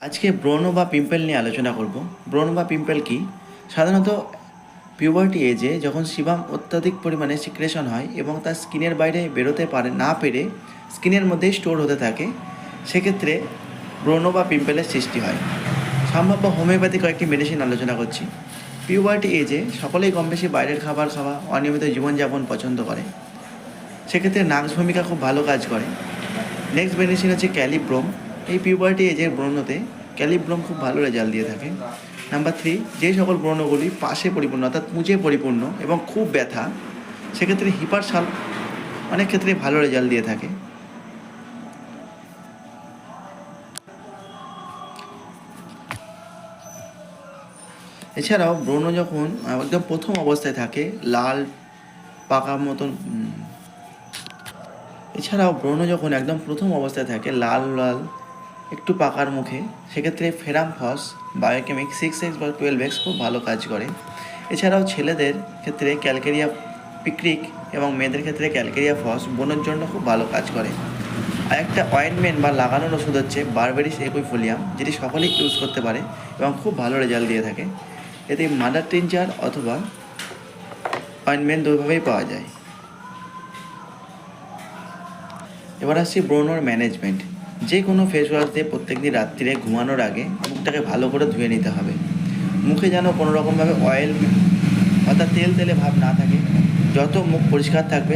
আজকে ব্রণ বা পিম্পল নিয়ে আলোচনা করব। ব্রণ বা পিম্পল কি? সাধারণত পিউবার্টি এজে যখন সিবাম অত্যাধিক পরিমাণে সিক্রেশন হয় এবং তা স্কিনের বাইরে বেরোতে পারে না পেরে স্কিনের মধ্যেই স্টোর হতে থাকে, সেক্ষেত্রে ব্রণ বা পিম্পলের সৃষ্টি হয়। সম্ভাব্য হোমিওপ্যাথি কয়েকটি মেডিসিন আলোচনা করছি। পিউবার্টি এজে সকলেই কম বেশি বাইরের খাবার খাওয়া, অনিয়মিত জীবনযাপন পছন্দ করে, সেক্ষেত্রে নাক্স ভূমিকা খুব ভালো কাজ করে। নেক্সট মেডিসিন হচ্ছে ক্যালিব্রোম। এই পিউবার্টি এজের ব্রণতে ক্যালিব্রোম খুব ভালো রেজাল্ট দিয়ে থাকে। নাম্বার 3, যে সকল ব্রণগুলি পাশে পরিপূর্ণ অর্থাৎ মুজে পরিপূর্ণ এবং খুব ব্যথা, সেক্ষেত্রে হিপারসাল অনেক ক্ষেত্রে ভালো রেজাল্ট দিয়ে থাকে। এছাড়াও ব্রণ যখন একদম প্রথম অবস্থায় থাকে লাল পাকা মতন এছাড়াও ব্রণ যখন একদম প্রথম অবস্থায় থাকে লাল লাল একটু পাকার মুখে, সেক্ষেত্রে ফেরামফস বায়োকেমিক 6x বা 12x খুব ভালো কাজ করে। এছাড়াও ছেলেদের ক্ষেত্রে ক্যালকেরিয়া পিক্রিক এবং মেয়েদের ক্ষেত্রে ক্যালকেরিয়া ফস ব্রণের জন্য খুব ভালো কাজ করে। আর একটা অয়েন্টমেন্ট বা লাগানোর ওষুধ হচ্ছে বারবেরিস একুইফোলিয়াম, যেটি সকলেই ইউজ করতে পারে এবং খুব ভালো রেজাল্ট দিয়ে থাকে। এতে মাদার টিনচার অথবা অয়েন্টমেন্ট দুইভাবেই পাওয়া যায়। এবার আসছি ব্রণর ম্যানেজমেন্ট। যে কোনো ফেস ওয়াশ দিয়ে প্রত্যেকদিন রাত্রিরে ঘুমানোর আগে মুখটাকে ভালো করে ধুয়ে নিতে হবে। মুখে যেন কোনো রকমভাবে অয়েল অর্থাৎ তেল তেলে ভাব না থাকে। যত মুখ পরিষ্কার থাকবে